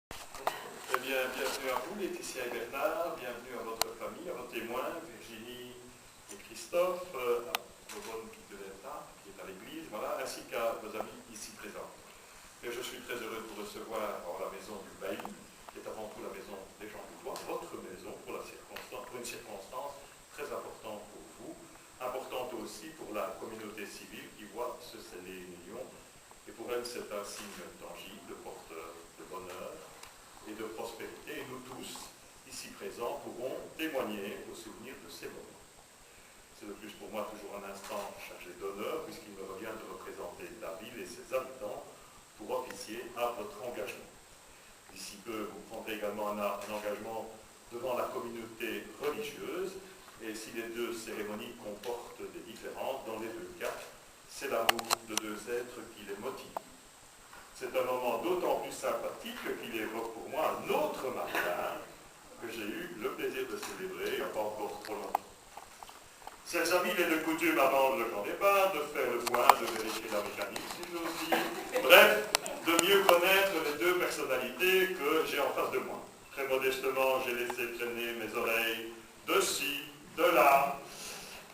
Eh bien, bienvenue à vous, Laetitia et Bernard, bienvenue à votre famille, à vos témoins, Virginie et Christophe, à vos bonnes de l'État, qui est à l'église, voilà, ainsi qu'à vos amis ici présents. Et je suis très heureux de vous recevoir dans la maison du bailli, qui est avant tout la maison des gens du bois, votre maison pour une circonstance très importante pour vous, importante aussi pour la communauté civile qui voit se sceller une union. Et pour elle, c'est un signe tangible, porteur de bonheur et de prospérité. Et nous tous, ici présents, pourrons témoigner au souvenir de ces moments. C'est de plus pour moi toujours un instant chargé d'honneur, puisqu'il me revient de représenter la ville et ses habitants pour officier à votre engagement. D'ici peu, vous prendrez également un engagement devant la communauté religieuse, et si les deux cérémonies comportent des différences, dans les deux cas, c'est l'amour de deux êtres qui les motive. C'est un moment d'autant plus sympathique qu'il évoque pour moi un autre mariage que j'ai eu le plaisir de célébrer il n'y a pas encore trop longtemps. Ces amis, il est de coutume avant le grand départ de faire le point, de vérifier la mécanique, si j'ose dire. Bref, de mieux connaître les deux personnalités que j'ai en face de moi. Très modestement, j'ai laissé traîner mes oreilles de ci, de là.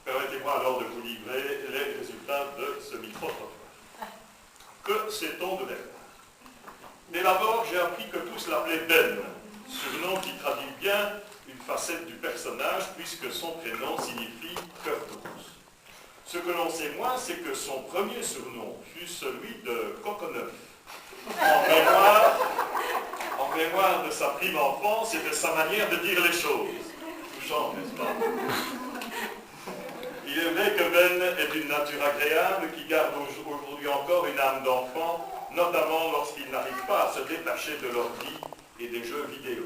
Permettez-moi alors de vous livrer les résultats de ce micro-trottoir. Que sait-on de Bernard? Mais d'abord, j'ai appris que tous l'appelaient Ben, surnom qui traduit bien une facette du personnage, puisque son prénom signifie cœur de rousse. Ce que l'on sait moins, c'est que son premier surnom fut celui de Coconeuf, en mémoire de sa prime enfance et de sa manière de dire les choses. Touchant, n'est-ce pas? Il est vrai que Ben est d'une nature agréable qui garde aujourd'hui encore une âme d'enfant, notamment lorsqu'il n'arrive pas à se détacher de l'ordi et des jeux vidéo.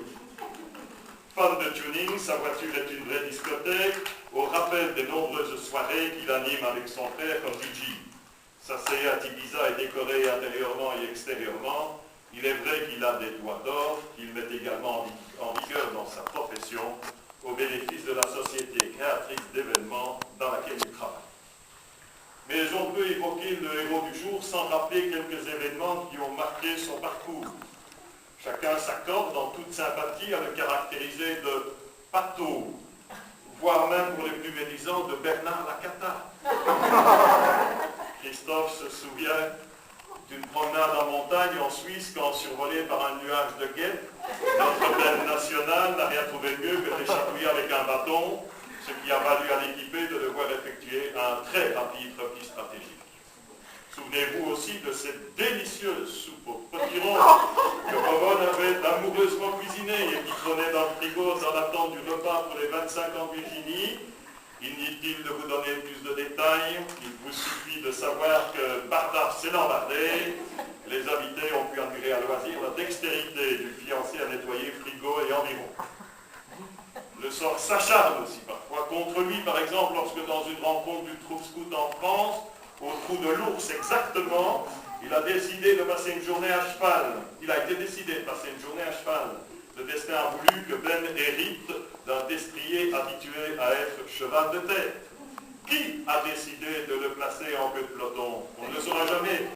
Fan de tuning, sa voiture est une vraie discothèque, au rappel des nombreuses soirées qu'il anime avec son frère comme DJ. Sa Seat Ibiza est décorée intérieurement et extérieurement. Il est vrai qu'il a des doigts d'or, qu'il met également en vigueur dans sa profession, au bénéfice de la société créatrice d'événements dans laquelle il travaille. Mais on peut évoquer le héros du jour sans rappeler quelques événements qui ont marqué son parcours. Chacun s'accorde en toute sympathie à le caractériser de Pato, voire même pour les plus médisants de Bernard Lacata. Christophe se souvient d'une promenade en montagne en Suisse quand, survolé par un nuage de guêpes, notre belle nationale n'a rien trouvé mieux que d'échapper avec un bâton, ce qui a valu à l'équipé de devoir effectuer un très rapide repli stratégique. Souvenez-vous aussi de cette délicieuse soupe au potiron que Bobonne avait amoureusement cuisinée et qui trônait dans le frigo dans l'attente du repas pour les 25 ans de Virginie. Inutile de vous donner plus de détails, il vous suffit de savoir que Bardaf s'est lambardé. Les invités ont pu admirer à loisir la dextérité du fiancé à nettoyer frigo et environ. Le sort s'acharne aussi parfois contre lui, par exemple, lorsque dans une rencontre du Troupe Scout en France, au trou de l'ours exactement, il a décidé de passer une journée à cheval. Il a été décidé de passer une journée à cheval. Le destin a voulu que Ben hérite d'un destrier habitué à être cheval de tête. Qui a décidé de le placer en queue de peloton? On ne le saura jamais,